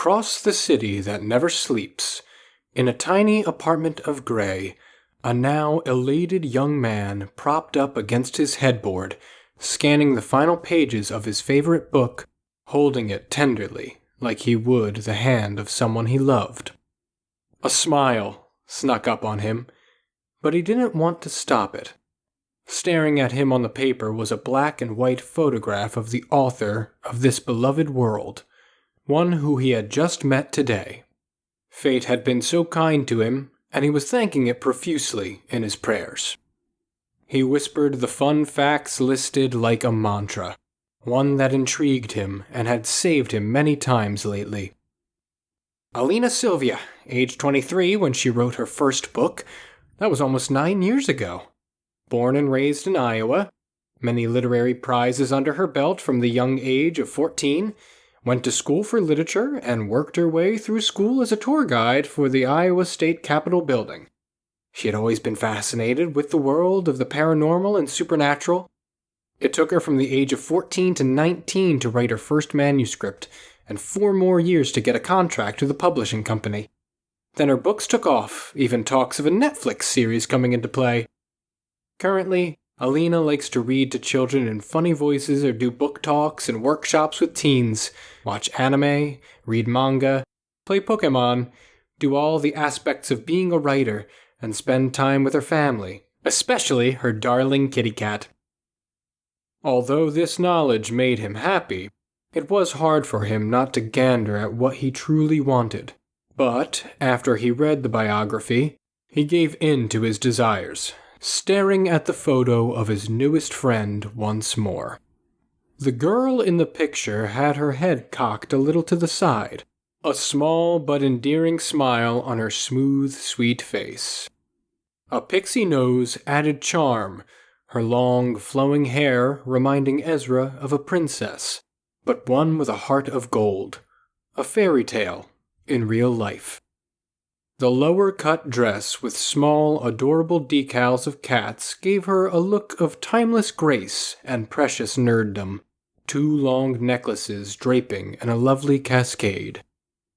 Across the city that never sleeps, in a tiny apartment of gray, a now elated young man propped up against his headboard, scanning the final pages of his favorite book, holding it tenderly, like he would the hand of someone he loved. A smile snuck up on him, but he didn't want to stop it. Staring at him on the paper was a black and white photograph of the author of this beloved world, one who he had just met today. Fate had been so kind to him, and he was thanking it profusely in his prayers. He whispered the fun facts listed like a mantra, one that intrigued him and had saved him many times lately. Alina Sylvia, age 23 when she wrote her first book. That was almost 9 years ago. Born and raised in Iowa, many literary prizes under her belt from the young age of 14, went to school for literature and worked her way through school as a tour guide for the Iowa State Capitol building. She had always been fascinated with the world of the paranormal and supernatural. It took her from the age of 14 to 19 to write her first manuscript, and 4 more years to get a contract with a publishing company. Then her books took off, even talks of a Netflix series coming into play. Currently, Alina likes to read to children in funny voices or do book talks and workshops with teens, watch anime, read manga, play Pokemon, do all the aspects of being a writer, and spend time with her family, especially her darling kitty cat. Although this knowledge made him happy, it was hard for him not to gander at what he truly wanted. But, after he read the biography, he gave in to his desires, staring at the photo of his newest friend once more. The girl in the picture had her head cocked a little to the side, a small but endearing smile on her smooth, sweet face. A pixie nose added charm, her long, flowing hair reminding Ezra of a princess, but one with a heart of gold, a fairy tale in real life. The lower-cut dress with small, adorable decals of cats gave her a look of timeless grace and precious nerddom, 2 long necklaces draping in a lovely cascade.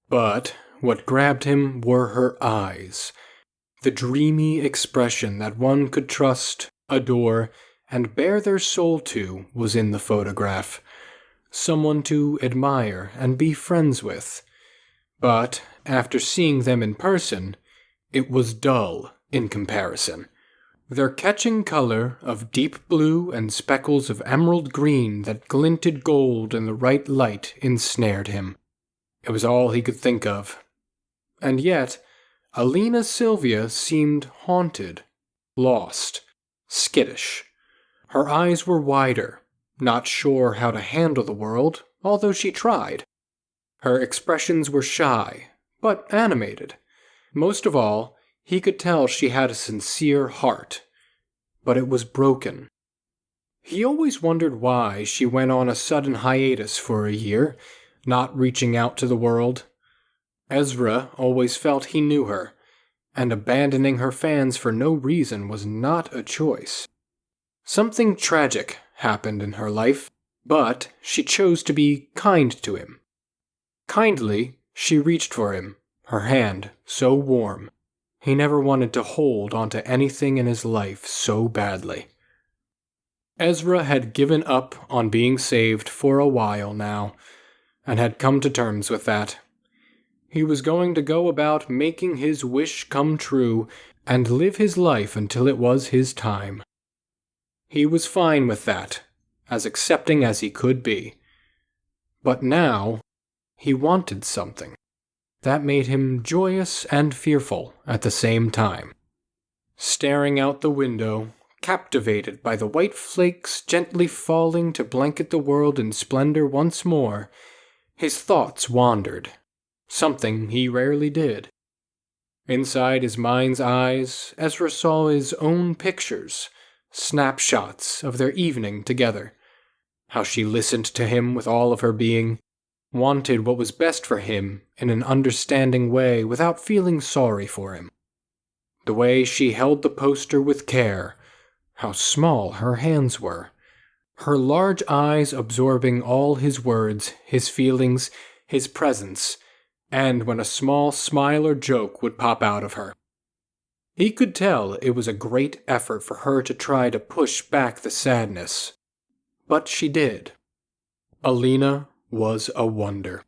But what grabbed him were her eyes, the dreamy expression that one could trust, adore, and bare their soul to was in the photograph. Someone to admire and be friends with. But, after seeing them in person, it was dull in comparison. Their catching color of deep blue and speckles of emerald green that glinted gold in the right light ensnared him. It was all he could think of. And yet, Alina Sylvia seemed haunted, lost, skittish. Her eyes were wider, not sure how to handle the world, although she tried. Her expressions were shy, but animated. Most of all, he could tell she had a sincere heart, but it was broken. He always wondered why she went on a sudden hiatus for a year, not reaching out to the world. Ezra always felt he knew her, and abandoning her fans for no reason was not a choice. Something tragic happened in her life, but she chose to be kind to him. Kindly, she reached for him, her hand so warm. He never wanted to hold onto anything in his life so badly. Ezra had given up on being saved for a while now, and had come to terms with that. He was going to go about making his wish come true and live his life until it was his time. He was fine with that, as accepting as he could be. But now, he wanted something. That made him joyous and fearful at the same time. Staring out the window, captivated by the white flakes gently falling to blanket the world in splendor once more, his thoughts wandered, something he rarely did. Inside his mind's eyes, Ezra saw his own pictures, snapshots of their evening together. How she listened to him with all of her being, wanted what was best for him in an understanding way without feeling sorry for him. The way she held the poster with care, how small her hands were, her large eyes absorbing all his words, his feelings, his presence, and when a small smile or joke would pop out of her. He could tell it was a great effort for her to try to push back the sadness, but she did. Alina was a wonder.